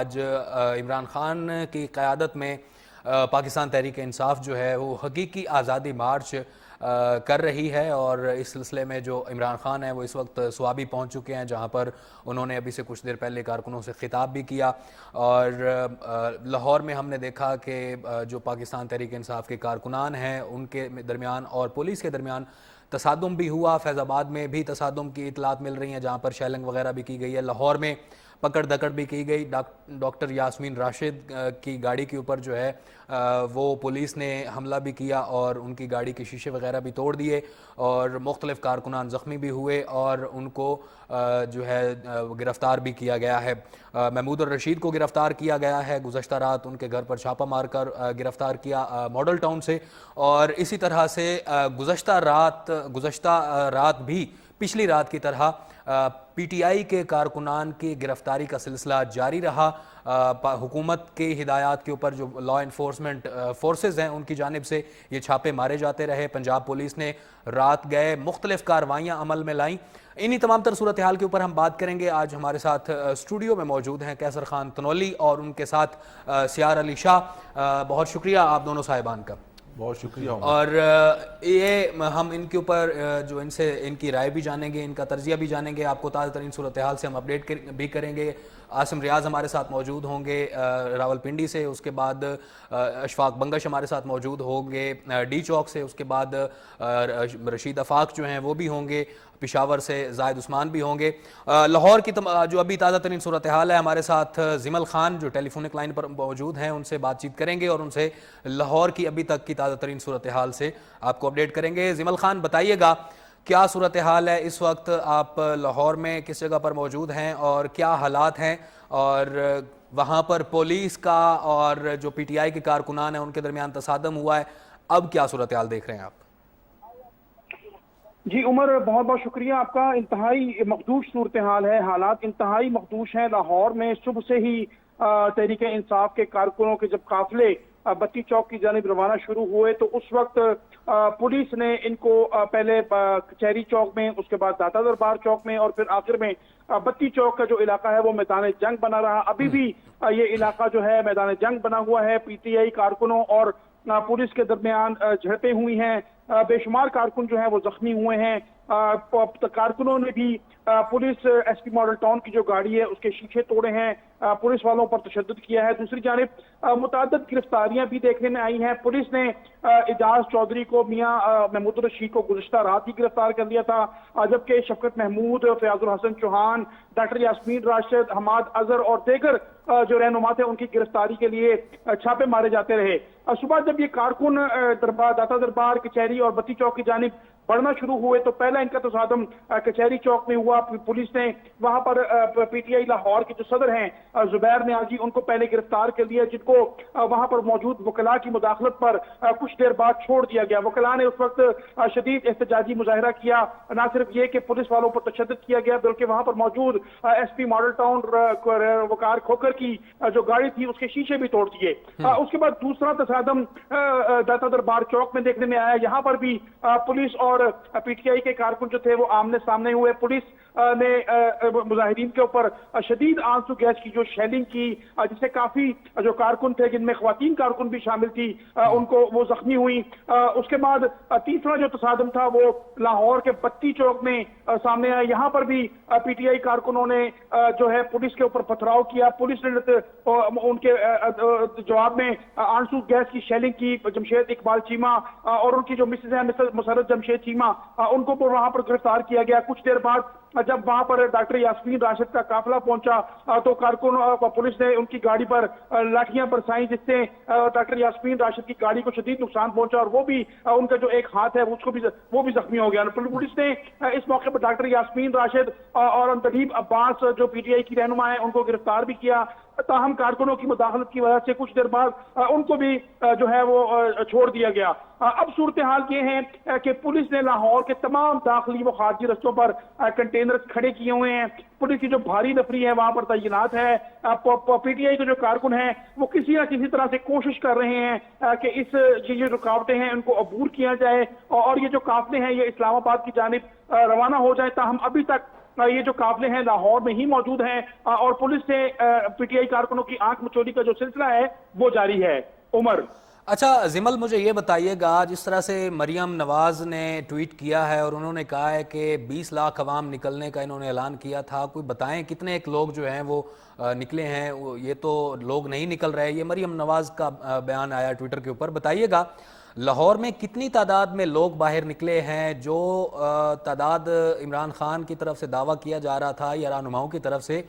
آج عمران خان کی قیادت میں پاکستان تحریک انصاف جو ہے وہ حقیقی آزادی مارچ کر رہی ہے، اور اس سلسلے میں جو عمران خان ہیں وہ اس وقت سوابی پہنچ چکے ہیں، جہاں پر انہوں نے ابھی سے کچھ دیر پہلے کارکنوں سے خطاب بھی کیا۔ اور لاہور میں ہم نے دیکھا کہ جو پاکستان تحریک انصاف کے کارکنان ہیں ان کے درمیان اور پولیس کے درمیان تصادم بھی ہوا۔ فیض آباد میں بھی تصادم کی اطلاعات مل رہی ہیں، جہاں پر شیلنگ وغیرہ بھی کی گئی ہے۔ لاہور میں پکڑ دکڑ بھی کی گئی۔ ڈاکٹر یاسمین راشد کی گاڑی کے اوپر جو ہے وہ پولیس نے حملہ بھی کیا اور ان کی گاڑی کے شیشے وغیرہ بھی توڑ دیے، اور مختلف کارکنان زخمی بھی ہوئے اور ان کو جو ہے گرفتار بھی کیا گیا ہے۔ محمود الرشید کو گرفتار کیا گیا ہے، گزشتہ رات ان کے گھر پر چھاپہ مار کر گرفتار کیا ماڈل ٹاؤن سے، اور اسی طرح سے گزشتہ رات بھی پچھلی رات کی طرح پی ٹی آئی کے کارکنان کی گرفتاری کا سلسلہ جاری رہا۔ حکومت کی ہدایات کے اوپر جو لا انفورسمنٹ فورسز ہیں ان کی جانب سے یہ چھاپے مارے جاتے رہے۔ پنجاب پولیس نے رات گئے مختلف کارروائیاں عمل میں لائیں۔ انہی تمام تر صورتحال کے اوپر ہم بات کریں گے۔ آج ہمارے ساتھ اسٹوڈیو میں موجود ہیں کیسر خان تنولی اور ان کے ساتھ سیار علی شاہ۔ بہت شکریہ آپ دونوں صاحبان کا۔ بہت شکریہ۔ اور یہ ہم ان کے اوپر جو ان سے ان کی رائے بھی جانیں گے، ان کا تجزیہ بھی جانیں گے، آپ کو تازہ ترین صورتحال سے ہم اپڈیٹ بھی کریں گے۔ عاصم ریاض ہمارے ساتھ موجود ہوں گے راولپنڈی سے، اس کے بعد اشفاق بنگش ہمارے ساتھ موجود ہوں گے ڈی چوک سے، اس کے بعد رشید افاق جو ہیں وہ بھی ہوں گے پشاور سے، زائد عثمان بھی ہوں گے۔ لاہور کی جو ابھی تازہ ترین صورتحال ہے، ہمارے ساتھ زمل خان جو ٹیلی فونک لائن پر موجود ہیں، ان سے بات چیت کریں گے اور ان سے لاہور کی ابھی تک کی تازہ ترین صورتحال سے آپ کو اپڈیٹ کریں گے۔ زمل خان بتائیے گا کیا صورتحال ہے اس وقت، آپ لاہور میں کس جگہ پر موجود ہیں اور کیا حالات ہیں، اور وہاں پر پولیس کا اور جو پی ٹی آئی کے کارکنان ہیں ان کے درمیان تصادم ہوا ہے، اب کیا صورتحال دیکھ رہے ہیں آپ؟ جی عمر، بہت بہت شکریہ آپ کا۔ انتہائی مخدوش صورتحال ہے، حالات انتہائی مخدوش ہیں۔ لاہور میں صبح سے ہی تحریک انصاف کے کارکنوں کے جب قافلے بتی چوک کی جانب روانہ شروع ہوئے تو اس وقت پولیس نے ان کو پہلے کچہری چوک میں، اس کے بعد داتا دربار چوک میں، اور پھر آخر میں بتی چوک کا جو علاقہ ہے وہ میدان جنگ بنا رہا۔ ابھی بھی یہ علاقہ جو ہے میدان جنگ بنا ہوا ہے۔ پی ٹی آئی کارکنوں اور پولیس کے درمیان جھڑپیں ہوئی ہیں، بے شمار کارکن جو ہیں وہ زخمی ہوئے ہیں۔ کارکنوں نے بھی police S P model town کی جو گاڑی ہے اس کے شیشے توڑے ہیں، پولیس والوں پر تشدد کیا ہے۔ دوسری جانب متعدد گرفتاریاں بھی دیکھنے میں آئی ہیں۔ پولیس نے اعجاز چودھری کو، میاں محمود الرشید کو گزشتہ رات ہی گرفتار کر لیا تھا، جبکہ شفقت محمود، فیاض الحسن چوہان، ڈاکٹر یاسمین راشد، حماد اظہر اور دیگر جو رہنما تھے ان کی گرفتاری کے لیے چھاپے مارے جاتے رہے۔ صبح جب یہ کارکن داتا دربار، کچہری اور بتی چوک کی جانب بڑھنا شروع ہوئے تو پہلا ان کا تصادم کچہری چوک میں ہوا۔ پولیس نے وہاں پر پی ٹی آئی لاہور کے جو صدر ہیں زبیر نیازی، ان کو پہلے گرفتار کر لیا، جن کو وہاں پر موجود وکلاء کی مداخلت پر کچھ دیر بعد چھوڑ دیا گیا۔ وکلاء نے اس وقت شدید احتجاجی مظاہرہ کیا، نہ صرف یہ کہ پولیس والوں پر تشدد کیا گیا بلکہ وہاں پر موجود ایس پی ماڈل ٹاؤن وقار کھوکر کی جو گاڑی تھی اس کے شیشے بھی توڑ دیے۔ اس کے بعد دوسرا تصادم داتا دربار چوک میں دیکھنے میں آیا۔ یہاں پر بھی پولیس اور پی ٹی آئی کے کارکن جو تھے وہ آمنے سامنے ہوئے۔ پولیس نے مظاہرین کے اوپر شدید آنسو گیس کی جو شیلنگ کی، جس سے کافی جو کارکن تھے جن میں خواتین کارکن بھی شامل تھی ان کو وہ زخمی ہوئی۔ اس کے بعد تیسرا جو تصادم تھا وہ لاہور کے بتی چوک میں سامنے آیا۔ یہاں پر بھی پی ٹی آئی کارکنوں نے جو ہے پولیس کے اوپر پتھراؤ کیا۔ پولیس نے ان کے جواب میں آنسو گیس کی شیلنگ کی۔ جمشید اقبال چیمہ اور ان کی جو مسز ہیں مسرت جمشید چیمہ، ان کو وہاں پر گرفتار کیا گیا۔ کچھ دیر بعد جب وہاں پر ڈاکٹر یاسمین راشد کا قافلہ پہنچا تو کارکن پولیس نے ان کی گاڑی پر لاٹھیاں برسائیں، جس سے ڈاکٹر یاسمین راشد کی گاڑی کو شدید نقصان پہنچا اور وہ بھی ان کا جو ایک ہاتھ ہے وہ بھی زخمی ہو گیا۔ پولیس نے اس موقع پر ڈاکٹر یاسمین راشد اور انتدیب عباس جو پی ٹی آئی کی رہنما ہیں ان کو گرفتار بھی کیا، تاہم کارکنوں کی مداخلت کی وجہ سے کچھ دیر بعد ان کو بھی جو ہے وہ چھوڑ دیا گیا۔ اب صورتحال یہ ہے کہ پولیس نے لاہور کے تمام داخلی و خارجی رستوں پر کنٹینر کھڑے کیے ہوئے ہیں۔ پولیس کی جو بھاری نفری ہے وہاں پر تعینات ہے۔ پی ٹی آئی کے جو کارکن ہیں وہ کسی نہ کسی طرح سے کوشش کر رہے ہیں کہ یہ رکاوٹیں ہیں ان کو عبور کیا جائے اور یہ جو قافلے ہیں یہ اسلام آباد کی جانب روانہ ہو جائے، تاہم ابھی تک یہ جو قافلے ہیں لاہور میں ہی موجود ہیں اور پولیس سے پی ٹی آئی کارکنوں کی آنکھ مچولی کا جو سلسلہ ہے وہ جاری ہے۔ عمر، اچھا زمل، مجھے یہ بتائیے گا، جس طرح سے مریم نواز نے ٹویٹ کیا ہے اور انہوں نے کہا ہے کہ 20 لاکھ عوام نکلنے کا انہوں نے اعلان کیا تھا، کوئی بتائیں کتنے ایک لوگ جو ہیں وہ نکلے ہیں؟ یہ تو لوگ نہیں نکل رہے، یہ مریم نواز کا بیان آیا ٹویٹر کے اوپر۔ بتائیے گا لاہور میں کتنی تعداد میں لوگ باہر نکلے ہیں؟ جو تعداد عمران خان کی طرف سے دعویٰ کیا جا رہا تھا یا رہنماؤں کی طرف سے،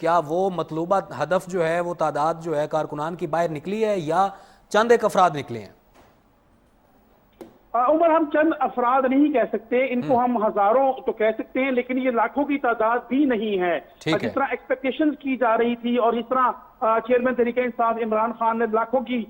کیا وہ مطلوبہ ہدف جو ہے وہ تعداد جو ہے کارکنان کی باہر نکلی ہے یا چند ایک افراد نکلے ہیں؟ عمر، ہم چند افراد نہیں کہہ سکتے، ان کو ہم ہزاروں تو کہہ سکتے ہیں، لیکن یہ لاکھوں کی تعداد بھی نہیں ہے۔ جس طرح ایکسپیکٹیشن کی جا رہی تھی اور اس طرح چیئرمین تحریک انصاف عمران خان نے لاکھوں کی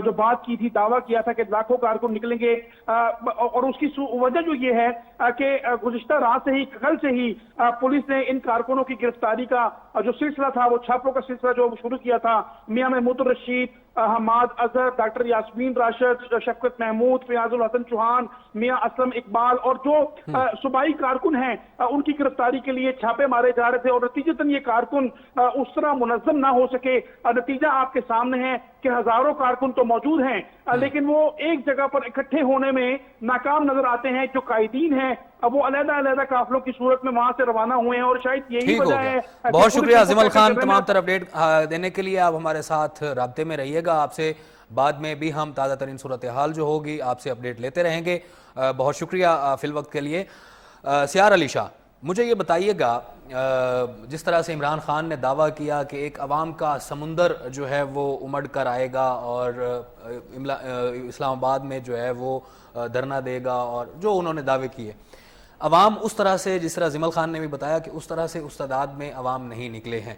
جو بات کی تھی، دعویٰ کیا تھا کہ لاکھوں کارکن نکلیں گے، اور اس کی وجہ جو یہ ہے کہ گزشتہ رات سے ہی، کل سے ہی پولیس نے ان کارکنوں کی گرفتاری کا جو سلسلہ تھا، وہ چھاپوں کا سلسلہ جو شروع کیا تھا۔ میاں محمود الرشید، حماد اظہر، ڈاکٹر یاسمین راشد، شفقت محمود، فیاض الحسن چوہان، میاں اسلم اقبال اور جو صوبائی کارکن ہیں، ان کی گرفتاری کے لیے چھاپے مارے جا رہے تھے، اور نتیجتاً یہ کارکن اس طرح منظم نہ ہو سکے۔ نتیجہ آپ کے سامنے ہے کہ ہزاروں کارکن تو موجود ہیں، لیکن وہ ایک جگہ پر اکٹھے ہونے میں ناکام نظر آتے ہیں۔ جو قائدین ہیں وہ علیحدہ علیحدہ قافلوں کی صورت میں وہاں سے روانہ ہوئے ہیں، اور شاید یہی وجہ ہے۔ بہت شکریہ زمل خان تمام تر اپڈیٹ دینے کے لیے۔ آپ ہمارے ساتھ رابطے میں رہیے گا، آپ سے بعد میں بھی ہم تازہ ترین صورتحال جو ہوگی آپ سے اپڈیٹ لیتے رہیں گے۔ بہت شکریہ فی الوقت کے لیے۔ سیار علی شاہ، مجھے یہ بتائیے گا، جس طرح سے عمران خان نے دعویٰ کیا کہ ایک عوام کا سمندر جو ہے وہ امڑ کر آئے گا اور اسلام آباد میں جو ہے وہ دھرنا دے گا، اور جو انہوں نے دعوے کیے، عوام اس طرح سے، جس طرح زمل خان نے بھی بتایا کہ اس طرح سے اس تعداد میں عوام نہیں نکلے ہیں،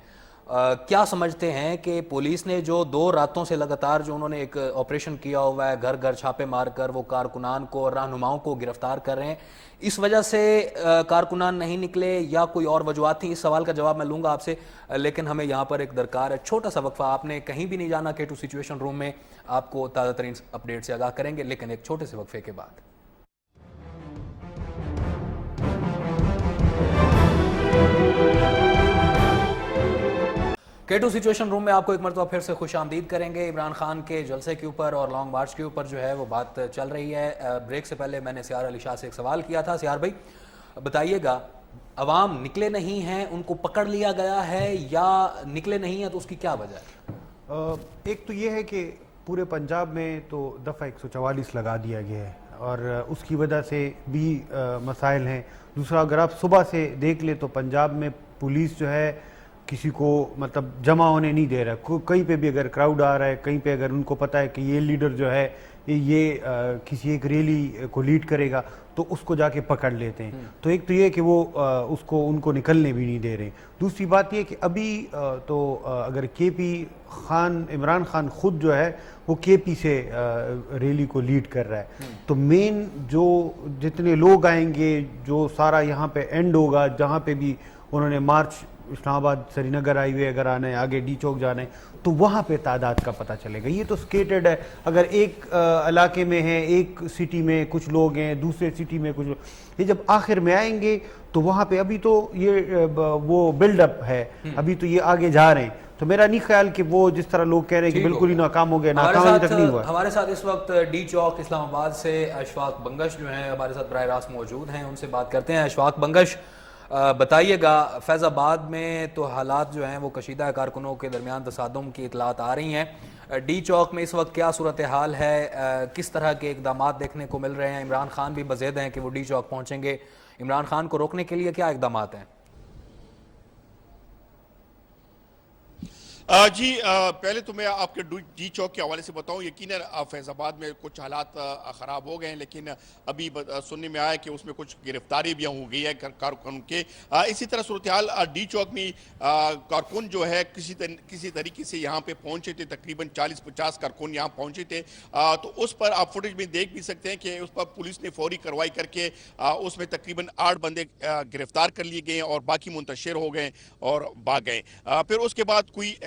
کیا سمجھتے ہیں کہ پولیس نے جو 2 راتوں سے لگاتار جو انہوں نے ایک آپریشن کیا ہوا ہے، گھر گھر چھاپے مار کر وہ کارکنان کو اور رہنماؤں کو گرفتار کر رہے ہیں، اس وجہ سے کارکنان نہیں نکلے یا کوئی اور وجوہات تھیں؟ اس سوال کا جواب میں لوں گا آپ سے، لیکن ہمیں یہاں پر ایک درکار ہے چھوٹا سا وقفہ۔ آپ نے کہیں بھی نہیں جانا، K2 سچویشن روم میں آپ کو تازہ ترین اپڈیٹ سے آگاہ کریں گے، لیکن ایک چھوٹے سے وقفے کے بعد۔ K2 سچویشن روم میں آپ کو ایک مرتبہ پھر سے خوش آمدید کریں گے۔ عمران خان کے جلسے کے اوپر اور لانگ مارچ کے اوپر جو ہے وہ بات چل رہی ہے۔ بریک سے پہلے میں نے سیار علی شاہ سے ایک سوال کیا تھا۔ سیار بھائی بتائیے گا، عوام نکلے نہیں ہیں، ان کو پکڑ لیا گیا ہے یا نکلے نہیں ہیں، تو اس کی کیا وجہ ہے؟ ایک تو یہ ہے کہ پورے پنجاب میں تو دفعہ 144 لگا دیا گیا ہے اور اس کی وجہ سے بھی مسائل ہیں۔ دوسرا، اگر آپ صبح سے دیکھ لیں تو پنجاب میں پولیس جو ہے کسی کو مطلب جمع ہونے نہیں دے رہا۔ کہیں پہ بھی اگر کراؤڈ آ رہا ہے، کہیں پہ اگر ان کو پتہ ہے کہ یہ لیڈر جو ہے یہ کسی ایک ریلی کو لیڈ کرے گا تو اس کو جا کے پکڑ لیتے ہیں۔ تو ایک تو یہ کہ وہ ان کو نکلنے بھی نہیں دے رہے۔ دوسری بات یہ کہ ابھی تو اگر عمران خان خود جو ہے وہ KP سے ریلی کو لیڈ کر رہا ہے، تو مین جو جتنے لوگ آئیں گے، جو سارا یہاں پہ اینڈ ہوگا، جہاں پہ بھی انہوں نے مارچ اسلام آباد سری نگر ہائی وے اگر آنا ہے، آگے ڈی چوک جانا ہے، تو وہاں پہ تعداد کا پتہ چلے گا۔ یہ تو سکیٹڈ ہے، اگر ایک علاقے میں ہے، ایک سٹی میں کچھ لوگ ہیں، دوسرے سٹی میں کچھ لوگ، یہ جب آخر میں آئیں گے تو وہاں پہ ابھی تو یہ وہ بلڈ اپ ہے، ابھی تو یہ آگے جا رہے ہیں۔ تو میرا نہیں خیال کہ وہ جس طرح لوگ کہہ رہے ہیں کہ بالکل ہی ناکام ہو گئے، ناکام تک نہیں ہوا۔ ہمارے ساتھ اس وقت ڈی چوک اسلام آباد سے اشفاق بنگش جو ہیں ہمارے ساتھ براہ راست موجود ہیں، ان سے بات کرتے ہیں۔ اشفاق بنگش، بتائیے گا، فیض آباد میں تو حالات جو ہیں وہ کشیدہ کارکنوں کے درمیان تصادم کی اطلاعات آ رہی ہیں، ڈی چوک میں اس وقت کیا صورتحال ہے؟ کس طرح کے اقدامات دیکھنے کو مل رہے ہیں؟ عمران خان بھی بضد ہیں کہ وہ ڈی چوک پہنچیں گے، عمران خان کو روکنے کے لیے کیا اقدامات ہیں؟ جی، پہلے تو میں آپ کے ڈی چوک کے حوالے سے بتاؤں، یقیناً فیض آباد میں کچھ حالات خراب ہو گئے ہیں، لیکن ابھی سننے میں آیا کہ اس میں کچھ گرفتاری بھی ہو گئی ہے کارکن کے۔ اسی طرح صورتحال ڈی چوک میں کارکن جو ہے کسی طریقے سے یہاں پہ پہنچے تھے، تقریباً 40-50 کارکن یہاں پہنچے تھے، تو اس پر آپ فوٹیج میں دیکھ بھی سکتے ہیں کہ اس پر پولیس نے فوری کارروائی کر کے اس میں تقریباً 8 بندے گرفتار کر لیے گئے اور باقی منتشر ہو گئے اور بھاگ گئے۔ پھر اس کے بعد کوئی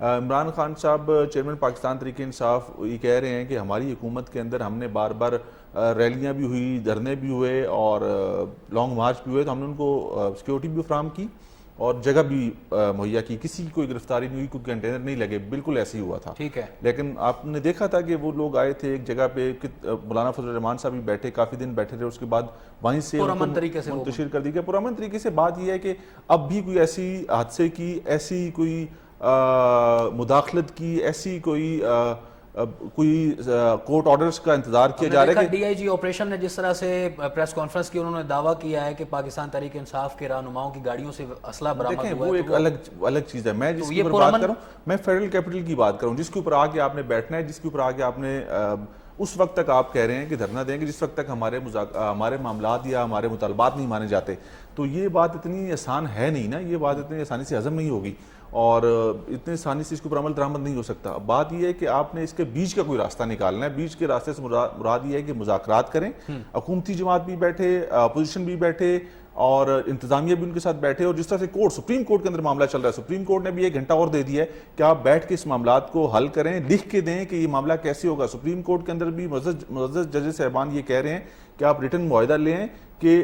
عمران خان صاحب چیئرمین پاکستان تحریک انصاف یہ کہہ رہے ہیں کہ ہماری حکومت کے اندر ہم نے بار بار ریلیاں بھی ہوئی، دھرنے بھی ہوئے اور لانگ مارچ بھی ہوئے، تو ہم نے ان کو سیکیورٹی بھی فراہم کی اور جگہ بھی مہیا کی، کسی کی کوئی گرفتاری نہیں ہوئی، کوئی کنٹینر نہیں لگے، بالکل ایسے ہی ہوا تھا. ٹھیک ہے. لیکن آپ نے دیکھا تھا کہ وہ لوگ آئے تھے ایک جگہ پہ، مولانا فضل الرحمان صاحب بھی بیٹھے، کافی دن بیٹھے رہے، اس کے بعد وہیں سے پرامن طریقے سے منتشر کر دی گیا. پرامن طریقے سے. بات یہ ہے کہ اب بھی کوئی ایسی حادثے کی، ایسی کوئی مداخلت کی، ایسی کوئی کورٹ آرڈرز کا انتظار کیا جا رہا ہے. ڈی آئی جی آپریشن نے جس طرح سے پریس کانفرنس کی، انہوں نے دعویٰ کیا ہے کہ پاکستان تحریک انصاف کے رہنماؤں کی گاڑیوں سے اسلحہ برآمد ہوا ہے. وہ ایک الگ چیز ہے. میں جس کے اوپر بات کروں، میں فیڈرل کیپٹل کی بات کروں، جس کے اوپر آ کے آپ نے بیٹھنا ہے، جس کے اوپر آ کے آپ نے اس وقت تک آپ کہہ رہے ہیں کہ دھرنا دیں گے جس وقت تک ہمارے معاملات یا ہمارے مطالبات نہیں مانے جاتے. تو یہ بات اتنی آسان ہے نہیں نا، یہ بات اتنی آسانی سے ہضم نہیں ہوگی اور اتنی آسانی سے اس کے اوپر عمل درآمد نہیں ہو سکتا. بات یہ ہے کہ آپ نے اس کے بیچ کا کوئی راستہ نکالنا ہے. بیچ کے راستے سے مراد یہ ہے کہ مذاکرات کریں، حکومتی جماعت بھی بیٹھے، اپوزیشن بھی بیٹھے اور انتظامیہ بھی ان کے ساتھ بیٹھے. اور جس طرح سے سپریم کورٹ کے اندر معاملہ چل رہا ہے، سپریم کورٹ نے بھی 1 گھنٹہ اور دے دیا ہے کہ آپ بیٹھ کے اس معاملات کو حل کریں، لکھ کے دیں کہ یہ معاملہ کیسے ہوگا. سپریم کورٹ کے اندر بھی معزز ججز صاحبان یہ کہہ رہے ہیں کہ آپ ریٹن معاہدہ لیں کہ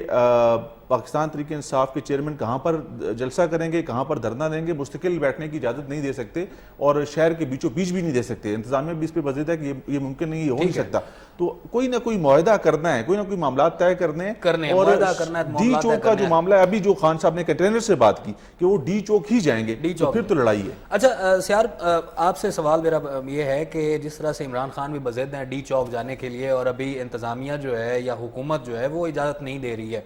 پاکستان تحریک انصاف کے چیئرمین کہاں پر جلسہ کریں گے، کہاں پر دھرنا دیں گے، مستقل بیٹھنے کی اجازت نہیں دے سکتے اور شہر کے بیچوں بیچ بھی نہیں دے سکتے. انتظامیہ بھی اس پہ بزد ہے کہ یہ ممکن نہیں، یہ ہو نہیں سکتا. تو کوئی نہ کوئی معاہدہ کرنا ہے، کوئی نہ کوئی معاملات طے کرنے ہیں. اور ڈی چوک کا جو معاملہ ہے، ابھی جو خان صاحب نے کنٹینر سے بات کی کہ وہ ڈی چوک ہی جائیں گے، تو پھر تو لڑائی ہے. اچھا سیار، آپ سے سوال میرا یہ ہے کہ جس طرح سے عمران خان بھی بزد ہیں ڈی چوک جانے کے لیے اور ابھی انتظامیہ جو ہے یا حکومت جو ہے وہ اجازت نہیں دے رہی ہے،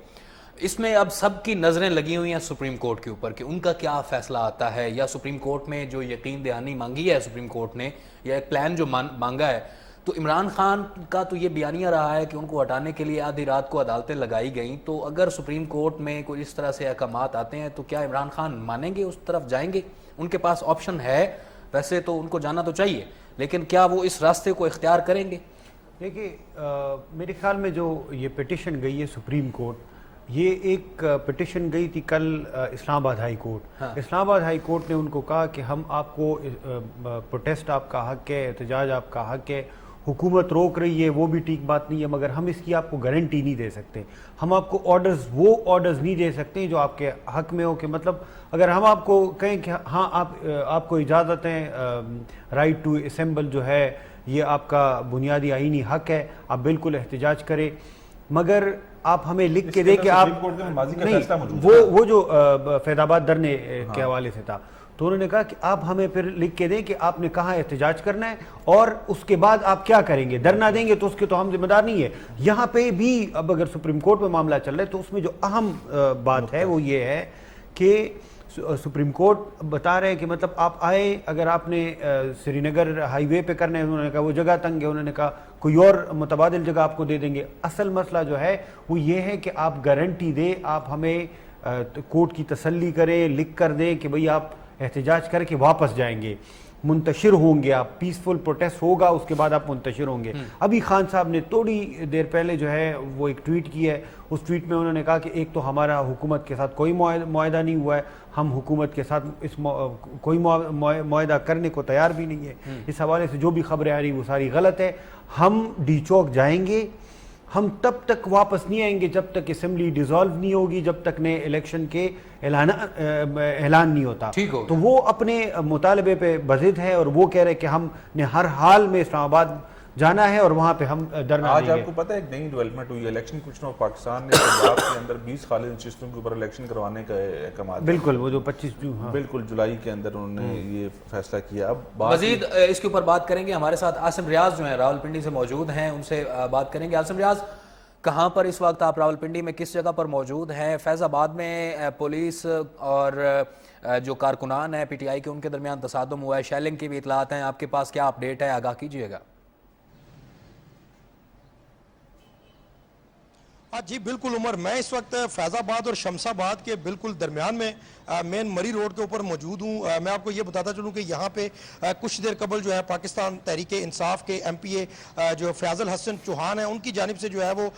اس میں اب سب کی نظریں لگی ہوئی ہیں سپریم کورٹ کے اوپر کہ ان کا کیا فیصلہ آتا ہے، یا سپریم کورٹ میں جو یقین دہانی مانگی ہے سپریم کورٹ نے یا ایک پلان جو مانگا ہے. تو عمران خان کا تو یہ بیانیہ رہا ہے کہ ان کو ہٹانے کے لیے آدھی رات کو عدالتیں لگائی گئیں. تو اگر سپریم کورٹ میں کوئی اس طرح سے احکامات آتے ہیں تو کیا عمران خان مانیں گے، اس طرف جائیں گے؟ ان کے پاس آپشن ہے، ویسے تو ان کو جانا تو چاہیے، لیکن کیا وہ اس راستے کو اختیار کریں گے؟ دیکھیے میرے خیال میں جو یہ پٹیشن گئی ہے سپریم کورٹ، یہ ایک پٹیشن گئی تھی کل اسلام آباد ہائی کورٹ. اسلام آباد ہائی کورٹ نے ان کو کہا کہ ہم آپ کو پروٹیسٹ آپ کا حق ہے، احتجاج آپ کا حق ہے، حکومت روک رہی ہے وہ بھی ٹھیک بات نہیں ہے، مگر ہم اس کی آپ کو گارنٹی نہیں دے سکتے. ہم آپ کو وہ آرڈرز نہیں دے سکتے جو آپ کے حق میں ہو. کہ مطلب اگر ہم آپ کو کہیں کہ ہاں آپ کو اجازت ہے، رائٹ ٹو اسمبل جو ہے یہ آپ کا بنیادی آئینی حق ہے، آپ بالکل احتجاج کریں، مگر آپ ہمیں لکھ کے دیں کہ آپ نہیں، وہ جو فیض آباد دھرنے کے حوالے سے تھا، تو انہوں نے کہا کہ آپ ہمیں پھر لکھ کے دیں کہ آپ نے کہاں احتجاج کرنا ہے اور اس کے بعد آپ کیا کریں گے. دھرنا دیں گے تو اس کے تو ہم ذمہ دار نہیں ہے. یہاں پہ بھی اب اگر سپریم کورٹ میں معاملہ چل رہا ہے تو اس میں جو اہم بات ہے وہ یہ ہے کہ سپریم کورٹ بتا رہے ہیں کہ مطلب آپ آئے، اگر آپ نے سری نگر ہائی وے پہ کرنا ہے، انہوں نے کہا وہ جگہ تنگ ہے، انہوں نے کہا کوئی اور متبادل جگہ آپ کو دے دیں گے. اصل مسئلہ جو ہے وہ یہ ہے کہ آپ گارنٹی دیں، آپ ہمیں کورٹ کی تسلی کریں، لکھ کر دیں کہ بھئی آپ احتجاج کر کے واپس جائیں گے، منتشر ہوں گے، آپ پیسفل پروٹیسٹ ہوگا، اس کے بعد آپ منتشر ہوں گے. ابھی خان صاحب نے تھوڑی دیر پہلے جو ہے وہ ایک ٹویٹ کی ہے. اس ٹویٹ میں انہوں نے کہا کہ ایک تو ہمارا حکومت کے ساتھ کوئی معاہدہ نہیں ہوا ہے، ہم حکومت کے ساتھ کوئی معاہدہ کرنے کو تیار بھی نہیں ہے. اس حوالے سے جو بھی خبریں آ رہی وہ ساری غلط ہے. ہم ڈی چوک جائیں گے، ہم تب تک واپس نہیں آئیں گے جب تک اسمبلی ڈیزالو نہیں ہوگی، جب تک نئے الیکشن کے اعلان نہیں ہوتا. تو وہ اپنے مطالبے پہ بضد ہے اور وہ کہہ رہے کہ ہم نے ہر حال میں اسلام آباد جانا ہے اور وہاں پہ ہم دھرنا آج دیں گے. آپ کو پتہ ہے ایک نئی ڈیولپمنٹ ہوئی، الیکشن کمیشن آف پاکستان نے پنجاب کے اندر 20 خالص نشستوں کے اوپر الیکشن کروانے کا احکامات، بالکل وہ جو 25 بالکل جولائی کے اندر انہوں نے یہ فیصلہ کیا. اب مزید اس کے اوپر بات کریں گے. ہمارے ساتھ عاصم ریاض جو ہیں راولپنڈی سے موجود ہیں، ان سے بات کریں گے. عاصم ریاض، کہاں پر اس وقت آپ راولپنڈی میں کس جگہ پر موجود ہیں؟ فیض آباد میں پولیس اور جو کارکنان ہیں پی ٹی آئی کے ان کے درمیان تصادم ہوا ہے، شیلنگ کی بھی اطلاعات ہیں، آپ کے پاس کیا اپڈیٹ ہے؟ آگاہ کیجیے گا. جی بالکل عمر، میں اس وقت فیض آباد اور شمس آباد کے بالکل درمیان میں مین مری روڈ کے اوپر موجود ہوں۔ میں آپ کو یہ بتاتا چلوں کہ یہاں پہ کچھ دیر قبل جو ہے پاکستان تحریک انصاف کے ایم پی اے جو فیاض الحسن چوہان ہیں، ان کی جانب سے جو ہے وہ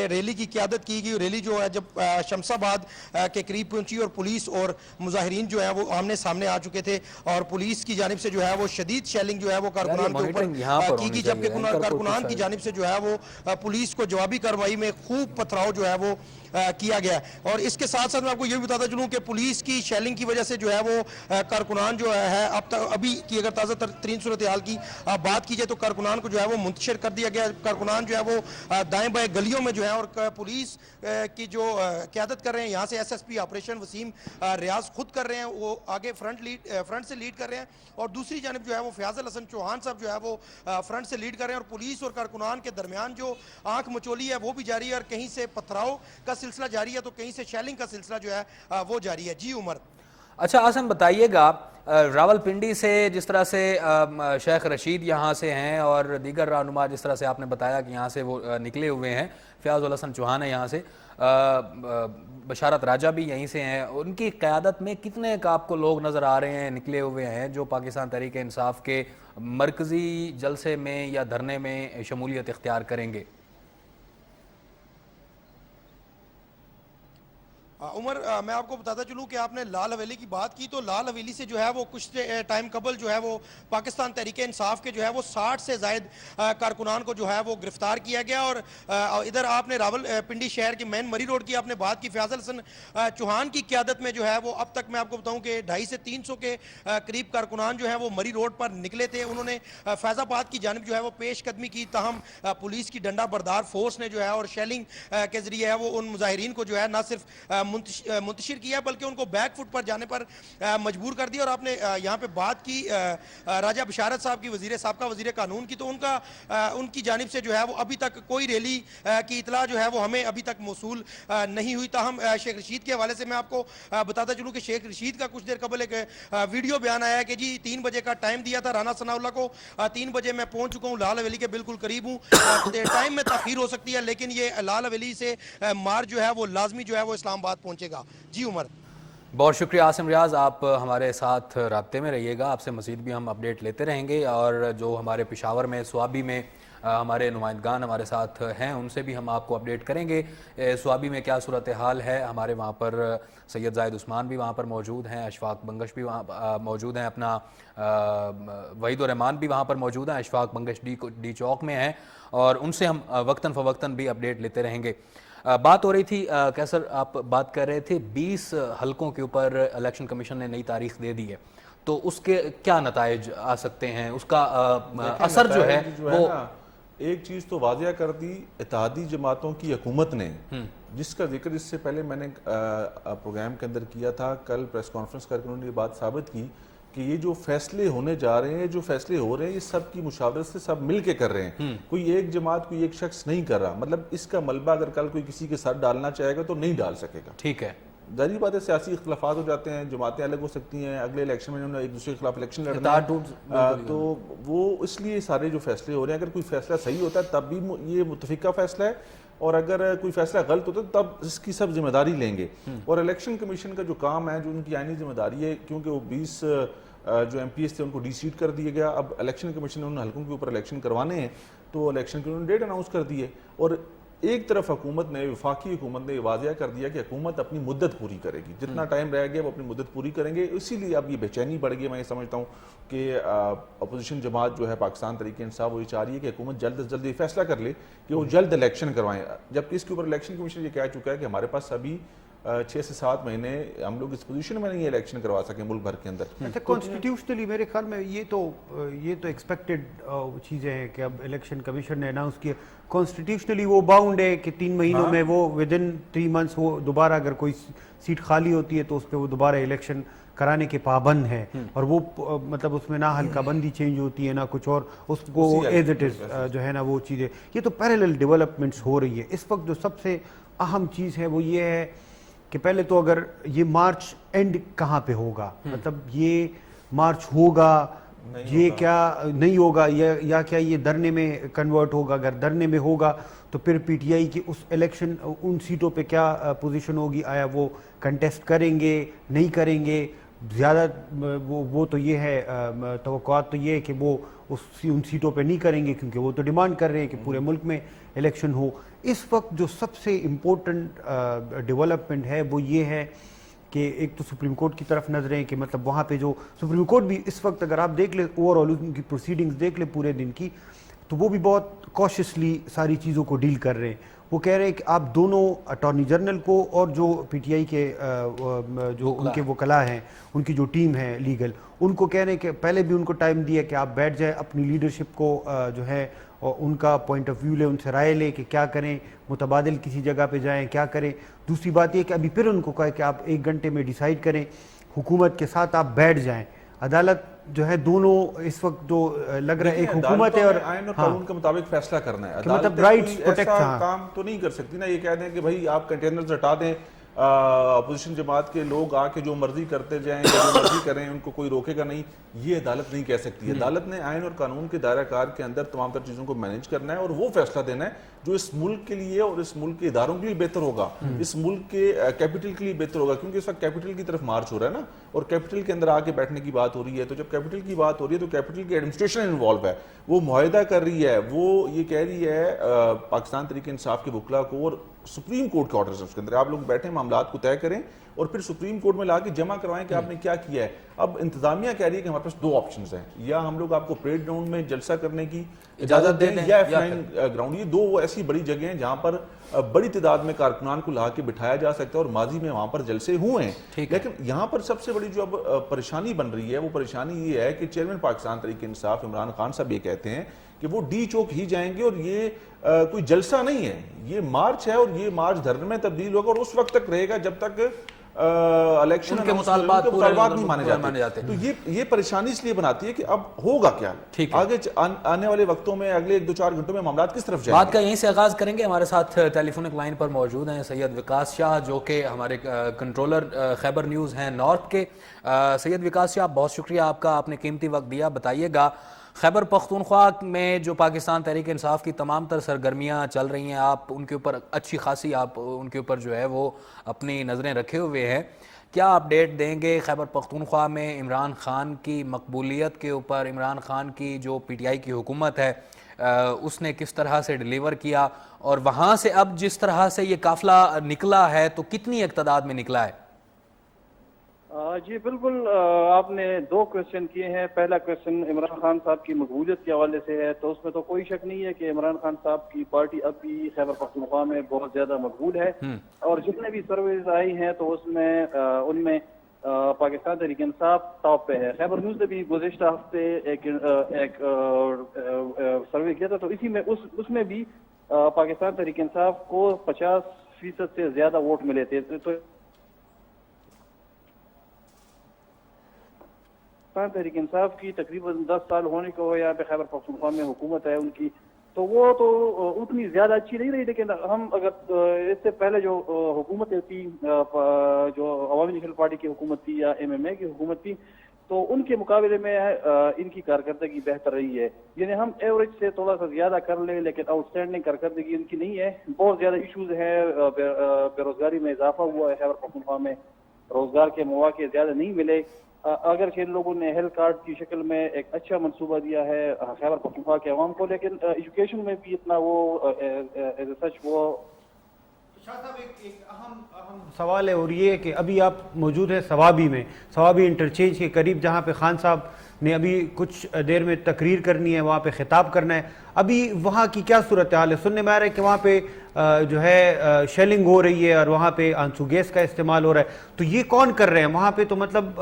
ریلی کی قیادت کی گئی۔ ریلی جو ہے جب شمس آباد کے قریب پہنچی اور پولیس اور مظاہرین جو ہے وہ آمنے سامنے آ چکے تھے، اور پولیس کی جانب سے جو ہے وہ شدید شیلنگ جو ہے وہ کارکنان کے اوپر کی گئی، جبکہ کارکنان کی جانب سے جو ہے وہ پولیس کو جوابی کارروائی میں خوب پتھراؤ جو ہے وہ کیا گیا۔ اور اس کے ساتھ ساتھ میں آپ کو یہ بھی بتاتا چلوں کہ پولیس کی شیلنگ کی وجہ سے جو ہے وہ کارکنان جو ہے ابھی کی اگر تازہ ترین صورتحال کی بات کی جائے تو کارکنان کو جو ہے وہ منتشر کر دیا گیا۔ کارکنان جو ہے وہ دائیں بائیں گلیوں میں جو ہے، اور پولیس کی جو قیادت کر رہے ہیں یہاں سے S S P operation Waseem Riaz خود کر رہے ہیں، وہ آگے فرنٹ سے لیڈ کر رہے ہیں، اور دوسری جانب جو ہے وہ فیاض الحسن چوہان صاحب جو ہے وہ فرنٹ سے لیڈ کر رہے ہیں، اور پولیس اور کارکنان کے درمیان جو آنکھ مچولی ہے وہ بھی جاری ہے، اور کہیں سے پتھراؤ کا سلسلہ جاری ہے تو کہیں سے شیلنگ کا سلسلہ جو ہے وہ جاری ہے۔ جی عمر۔ اچھا عاصم بتائیے گا، راول پنڈی سے جس طرح سے شیخ رشید یہاں سے ہیں اور دیگر رہنما جس طرح سے آپ نے بتایا کہ یہاں سے وہ نکلے ہوئے ہیں، فیاض الحسن چوہان ہے یہاں سے، بشارت راجہ بھی یہیں سے ہیں، ان کی قیادت میں کتنے کا آپ کو لوگ نظر آ رہے ہیں نکلے ہوئے ہیں جو پاکستان تحریک انصاف کے مرکزی جلسے میں یا دھرنے میں شمولیت اختیار کریں گے؟ عمر، میں آپ کو بتاتا چلوں کہ آپ نے لال حویلی کی بات کی، تو لال حویلی سے جو ہے وہ کچھ ٹائم قبل جو ہے وہ پاکستان تحریک انصاف کے جو ہے وہ 60 سے زائد کارکنان کو جو ہے وہ گرفتار کیا گیا۔ اور ادھر آپ نے راول پنڈی شہر کے مین مری روڈ کی آپ نے بات کی، فیاض الحسن چوہان کی قیادت میں جو ہے وہ اب تک میں آپ کو بتاؤں کہ 250 سے 300 کے قریب کارکنان جو ہے وہ مری روڈ پر نکلے تھے۔ انہوں نے فیض آباد کی جانب جو ہے وہ پیش قدمی کی، تاہم پولیس کی ڈنڈا بردار فورس نے جو ہے اور شیلنگ کے ذریعے ہے وہ ان مظاہرین کو جو ہے نہ صرف منتشر کیا بلکہ ان کو بیک فٹ پر جانے پر مجبور کر دیا۔ اور آپ نے یہاں پہ بات کی راجہ بشارت صاحب کی، سابقہ وزیر قانون کی، تو ان کی جانب سے جو ہے وہ ابھی تک کوئی ریلی کی اطلاع جو ہے وہ ہمیں ابھی تک موصول نہیں ہوئی۔ تاہم شیخ رشید کے حوالے سے میں آپ کو بتاتا چلوں کہ شیخ رشید کا کچھ دیر قبل ایک ویڈیو بیان آیا ہے کہ جی 3 بجے کا ٹائم دیا تھا رانا ثناء اللہ کو، 3 بجے میں پہنچ چکا ہوں، لال حویلی کے بالکل قریب ہوں، ٹائم میں تاخیر ہو سکتی ہے لیکن یہ لال حویلی سے مار جو ہے وہ لازمی جو ہے وہ اسلام آباد پہنچے گا۔ جی عمر۔ بہت شکریہ عاصم ریاض، آپ ہمارے ساتھ رابطے میں رہیے گا، آپ سے مزید بھی ہم اپڈیٹ لیتے رہیں گے، اور جو ہمارے پشاور میں سوابی میں ہمارے نمائندگان ہمارے ساتھ ہیں ان سے بھی ہم آپ کو اپڈیٹ کریں گے سوابی میں کیا صورتحال ہے۔ ہمارے وہاں پر سید زاہد عثمان بھی وہاں پر موجود ہیں، اشفاق بنگش بھی وہاں موجود ہیں، اپنا وحید الرحمان بھی وہاں پر موجود ہیں، اشفاق بنگش ڈی چوک میں ہیں، اور ان سے ہم وقتاً فوقتاً بھی اپڈیٹ لیتے رہیں گے۔ بات ہو رہی تھی کیسر، آپ بات کر رہے تھے 20 حلقوں کے اوپر الیکشن کمیشن نے نئی تاریخ دے دی ہے، تو اس کے کیا نتائج آ سکتے ہیں، اس کا اثر جو ہے وہ؟ ایک چیز تو واضح کر دی اتحادی جماعتوں کی حکومت نے، جس کا ذکر اس سے پہلے میں نے پروگرام کے اندر کیا تھا، کل پریس کانفرنس کر کے انہوں نے یہ بات ثابت کی کہ یہ جو فیصلے ہونے جا رہے ہیں، جو فیصلے ہو رہے ہیں، یہ سب کی مشاورت سے سب مل کے کر رہے ہیں، کوئی ایک جماعت کوئی ایک شخص نہیں کر رہا۔ مطلب اس کا ملبہ اگر کل کوئی کسی کے ساتھ ڈالنا چاہے گا تو نہیں ڈال سکے گا۔ ٹھیک ہے، ظاہری بات ہے سیاسی اختلافات ہو جاتے ہیں، جماعتیں الگ ہو سکتی ہیں، اگلے الیکشن میں انہوں نے ایک دوسرے کے خلاف الیکشن لڑنا ہے، تو وہ اس لیے سارے جو فیصلے ہو رہے ہیں، اگر کوئی فیصلہ صحیح ہوتا ہے تب بھی یہ متفقہ فیصلہ ہے، اور اگر کوئی فیصلہ غلط ہوتا ہے تب اس کی سب ذمہ داری لیں گے۔ اور الیکشن کمیشن کا جو کام ہے، جو ان کی آئینی ذمہ داری ہے، کیونکہ وہ 20 جو ایم پی ایس تھے ان کو ڈی سیٹ کر دیا گیا، اب الیکشن کمیشن نے ان حلقوں کے اوپر الیکشن کروانے ہیں، تو الیکشن کے انہوں نے ڈیٹ اناؤنس کر دی ہے، اور ایک طرف حکومت نے، وفاقی حکومت نے واضح کر دیا کہ حکومت اپنی مدت پوری کرے گی، جتنا ٹائم رہ گیا وہ اپنی مدت پوری کریں گے، اسی لیے اب یہ بے چینی بڑھ گئی۔ میں یہ سمجھتا ہوں کہ اپوزیشن جماعت جو ہے پاکستان تحریک انصاف وہ یہ چاہ رہی ہے کہ حکومت جلد از جلد یہ فیصلہ کر لے کہ وہ جلد الیکشن کروائیں، جبکہ اس کے اوپر الیکشن کمیشن یہ کہہ چکا ہے کہ ہمارے پاس ابھی 6 سے 7 مہینے ہم لوگ اس پوزیشن میں نہیں الیکشن کروا سکیں ملک بھر کے اندر۔ اچھا، کانسٹیٹیوشنلی میرے خیال میں یہ تو ایکسپیکٹڈ چیزیں ہیں کہ اب الیکشن کمیشن نے اناؤنس کیا، کانسٹیٹیوشنلی وہ باؤنڈ ہے کہ 3 مہینوں میں وہ ودن 3 منتھس وہ دوبارہ اگر کوئی سیٹ خالی ہوتی ہے تو اس پہ وہ دوبارہ الیکشن کرانے کے پابند ہے، اور وہ مطلب اس میں نہ حلقہ بندی چینج ہوتی ہے نہ کچھ اور، اس کو ایز اٹ از جو ہے نا وہ چیزیں، یہ تو پیرالل ڈیولپمنٹس ہو رہی ہے۔ اس وقت جو سب سے اہم چیز ہے وہ یہ ہے کہ پہلے تو اگر یہ مارچ اینڈ کہاں پہ ہوگا، مطلب یہ مارچ ہوگا یہ کیا نہیں ہوگا یا کیا یہ دھرنے میں کنورٹ ہوگا؟ اگر دھرنے میں ہوگا تو پھر پی ٹی آئی کی اس الیکشن ان سیٹوں پہ کیا پوزیشن ہوگی؟ آیا وہ کنٹیسٹ کریں گے نہیں کریں گے؟ زیادہ وہ تو یہ ہے، توقعات تو یہ ہے کہ وہ ان سیٹوں پہ نہیں کریں گے، کیونکہ وہ تو ڈیمانڈ کر رہے ہیں کہ پورے ملک میں الیکشن ہو۔ اس وقت جو سب سے امپورٹنٹ ڈیولپمنٹ ہے وہ یہ ہے کہ ایک تو سپریم کورٹ کی طرف نظریں، کہ مطلب وہاں پہ جو سپریم کورٹ بھی اس وقت اگر آپ دیکھ لیں اوور آل ان کی پروسیڈنگز دیکھ لیں پورے دن کی، تو وہ بھی بہت کوشسلی ساری چیزوں کو ڈیل کر رہے ہیں۔ وہ کہہ رہے ہیں کہ آپ دونوں اٹارنی جنرل کو اور جو پی ٹی آئی کے جو ان کے وکلاء ہیں، ان کی جو ٹیم ہے لیگل، ان کو کہہ رہے ہیں کہ پہلے بھی ان کو ٹائم دیا کہ آپ بیٹھ جائیں، اپنی لیڈرشپ کو جو ہے ان کا پوائنٹ آف ویو لیں، ان سے رائے لیں کہ کیا کریں، متبادل کسی جگہ پہ جائیں، کیا کریں۔ دوسری بات یہ کہ ابھی پھر ان کو کہا کہ آپ 1 گھنٹے میں ڈیسائیڈ کریں، حکومت کے ساتھ آپ بیٹھ جائیں۔ عدالت جو ہے دونوں اس وقت جو لگ رہا ہے ایک حکومت ہے اور آئین اور قانون کے مطابق فیصلہ کرنا ہے، کہ مطلب عدالتیں رائٹس کوئی پروٹیکٹ، ایسا کام تو نہیں کر سکتی نا، یہ کہہ دیں کہ بھائی آپ کنٹینرز ہٹا دیں، اپوزیشن جماعت کے لوگ آ کے جو مرضی کرتے جائیں یا جو مرضی کریں ان کو کوئی روکے گا نہیں، یہ عدالت نہیں کہہ سکتی۔ عدالت نے آئین اور قانون کے دائرہ کار کے اندر تمام تر چیزوں کو مینیج کرنا ہے اور وہ فیصلہ دینا ہے جو اس ملک کے لیے اور اس ملک کے اداروں کے لیے بہتر ہوگا، اس ملک کے کیپٹل کے لیے بہتر ہوگا، کیونکہ اس وقت کیپٹل کی طرف مارچ ہو رہا ہے نا، اور کیپٹل کے اندر آ کے بیٹھنے کی بات ہو رہی ہے۔ تو جب کیپٹل کی بات ہو رہی ہے تو کیپٹل کی ایڈمنسٹریشن انوالو ہے، وہ معاہدہ کر رہی ہے، وہ یہ کہہ رہی ہے پاکستان تحریک انصاف کے وکلاء کو، اور سپریم کورٹ کے آرڈرز اس کے اندر آپ لوگ بیٹھیں، معاملات کو طے کریں اور پھر سپریم کورٹ میں لا کے جمع کروائیں کہ آپ نے کیا کیا ہے۔ اب انتظامیہ کہہ رہی ہے کہ ہمارے پاس 2 آپشنز ہیں، یا ہم لوگ آپ کو پریڈ گراؤنڈ میں جلسہ کرنے کی اجازت دیں یا F9 گراؤنڈ۔ یہ 2 وہ ایسی بڑی جگہیں ہیں جہاں پر بڑی تعداد میں کارکنان کو لا کے بٹھایا جا سکتا ہے، اور ماضی میں وہاں پر جلسے ہوئے ہیں۔ لیکن یہاں پر سب سے بڑی جو اب پریشانی بن رہی ہے وہ پریشانی یہ ہے کہ چیئرمین پاکستان تحریک انصاف عمران خان صاحب یہ کہتے ہیں کہ وہ ڈی چوک ہی جائیں گے، اور یہ کوئی جلسہ نہیں ہے، یہ مارچ ہے، اور یہ مارچ دھرنے میں تبدیل ہوگا اور اس وقت تک رہے گا جب تک الیکشن کے مطالبات نہیں مانے جاتے۔ تو یہ پریشانی اس لیے بناتی ہے کہ اب ہوگا کیا آگے آنے والے وقتوں میں، اگلے 1-2-4 گھنٹوں میں معاملات کس طرف جائیں گے۔ بات کا یہیں سے آغاز کریں گے۔ ہمارے ساتھ ٹیلی فونک لائن پر موجود ہیں سید وکاس شاہ، جو کہ ہمارے کنٹرولر خیبر نیوز ہیں نارتھ کے۔ سید وکاس شاہ، بہت شکریہ آپ کا، آپ نے قیمتی وقت دیا۔ بتائیے گا خیبر پختونخوا میں جو پاکستان تحریک انصاف کی تمام تر سرگرمیاں چل رہی ہیں، آپ ان کے اوپر اچھی خاصی آپ ان کے اوپر جو ہے وہ اپنی نظریں رکھے ہوئے ہیں، کیا اپڈیٹ دیں گے خیبر پختونخوا میں عمران خان کی مقبولیت کے اوپر؟ عمران خان کی جو پی ٹی آئی کی حکومت ہے اس نے کس طرح سے ڈیلیور کیا، اور وہاں سے اب جس طرح سے یہ قافلہ نکلا ہے تو کتنی اقتداد میں نکلا ہے؟ جی بالکل، آپ نے 2 کویشچن کیے ہیں۔ پہلا کویشچن عمران خان صاحب کی مقبولیت کے حوالے سے ہے، تو اس میں تو کوئی شک نہیں ہے کہ عمران خان صاحب کی پارٹی اب بھی خیبر پختونخوا میں بہت زیادہ مقبول ہے، اور جتنے بھی سرویز آئی ہیں تو اس میں ان میں پاکستان تحریک انصاف ٹاپ پہ ہے۔ خیبر نیوز نے بھی گزشتہ ہفتے ایک سروے کیا تھا، تو اسی میں اس میں بھی پاکستان تحریک انصاف کو 50% سے زیادہ ووٹ ملے تھے۔ تو تحریک انصاف کی تقریباً 10 سال ہونے کو یہاں پہ خیبر پختونخوا میں حکومت ہے ان کی، تو وہ تو اتنی زیادہ اچھی نہیں رہی، لیکن ہم اگر اس سے پہلے جو حکومتیں تھی، جو عوامی نیشنل پارٹی کی حکومت تھی یا MMA کی حکومت تھی، تو ان کے مقابلے میں ان کی کارکردگی بہتر رہی ہے۔ یعنی ہم ایوریج سے تھوڑا سا زیادہ کر لیں، لیکن آؤٹ اسٹینڈنگ کارکردگی ان کی نہیں ہے۔ بہت زیادہ ایشوز ہیں، بے روزگاری میں اضافہ ہوا ہے، خیبر پختونخوا میں روزگار کے مواقع زیادہ نہیں ملے، اگرچہ ان لوگوں نے ہیلتھ کارڈ کی شکل میں ایک اچھا منصوبہ دیا ہے خیبر پختونخوا کے عوام کو، لیکن ایجوکیشن میں بھی اتنا وہ ایز سچ وہ شاہ صاحب ایک اہم سوال ہے، اور یہ ہے کہ ابھی آپ موجود ہیں سوابی میں، سوابی انٹرچینج کے قریب، جہاں پہ خان صاحب نے ابھی کچھ دیر میں تقریر کرنی ہے، وہاں پہ خطاب کرنا ہے۔ ابھی وہاں کی کیا صورتحال ہے؟ سننے میں آ رہا ہے کہ وہاں پہ جو ہے شیلنگ ہو رہی ہے اور وہاں پہ آنسو گیس کا استعمال ہو رہا ہے، تو یہ کون کر رہے ہیں؟ وہاں پہ تو مطلب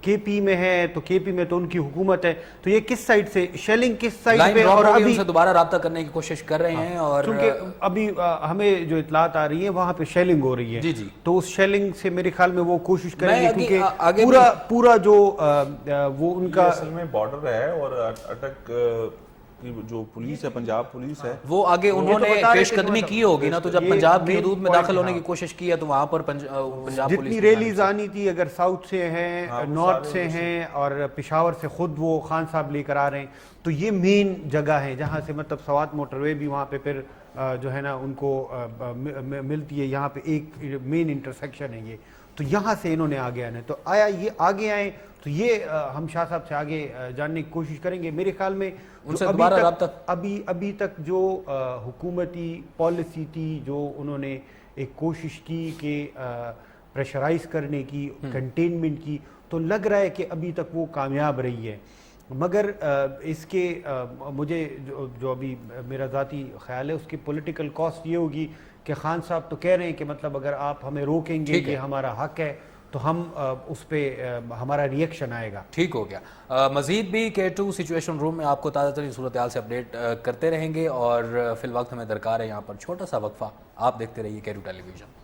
کے پی میں ہے، تو کے پی میں تو ان کی حکومت ہے، تو یہ کس سائڈ سے شیلنگ کس سائڈ پہ؟ اور ابھی ان سے دوبارہ رابطہ کرنے کی کوشش کر رہے ہیں، اور کیونکہ ابھی ہمیں جو اطلاعات آ رہی ہیں وہاں پہ شیلنگ ہو رہی ہے، تو اس شیلنگ سے میرے خیال میں وہ کوشش کریں گے، کیونکہ پورا جو وہ ان کا اصل میں بارڈر ہے، اور اٹک کی جو پولیس ہے، پنجاب پولیس ہے، وہ آگے انہوں نے پیش قدمی کی ہوگی نا، تو جب پنجاب کی حدود میں داخل ہونے کی کوشش کی ہے تو وہاں پر پنجاب جتنی ریلیز آنی تھی، اگر ساؤتھ سے ہیں، نارتھ سے ہیں اور پشاور سے خود وہ خان صاحب لے کر آ رہے ہیں، تو یہ مین جگہ ہے جہاں سے مطلب سوات موٹر وے بھی وہاں پہ پھر جو ہے نا ان کو ملتی ہے، یہاں پہ ایک مین انٹرسیکشن ہے یہ، تو یہاں سے انہوں نے آگے آنا ہے۔ تو آیا یہ آگے آئیں تو یہ ہم شاہ صاحب سے آگے جاننے کی کوشش کریں گے۔ میرے خیال میں ان سے دوبارہ رابطہ ابھی تک جو حکومتی پالیسی تھی، جو انہوں نے ایک کوشش کی کہ پریشرائز کرنے کی، کنٹینمنٹ کی، تو لگ رہا ہے کہ ابھی تک وہ کامیاب رہی ہے۔ مگر اس کے مجھے جو ابھی میرا ذاتی خیال ہے، اس کی پولیٹیکل کاسٹ یہ ہوگی کہ خان صاحب تو کہہ رہے ہیں کہ مطلب اگر آپ ہمیں روکیں گے کہ ہمارا حق ہے تو ہم اس پہ ہمارا ریئیکشن آئے گا۔ ٹھیک ہو گیا۔ مزید بھی K2 سچویشن روم میں آپ کو تازہ ترین صورتحال سے اپڈیٹ کرتے رہیں گے، اور فی الوقت ہمیں درکار ہے یہاں پر چھوٹا سا وقفہ۔ آپ دیکھتے رہیے K2 ٹیلی ویژن۔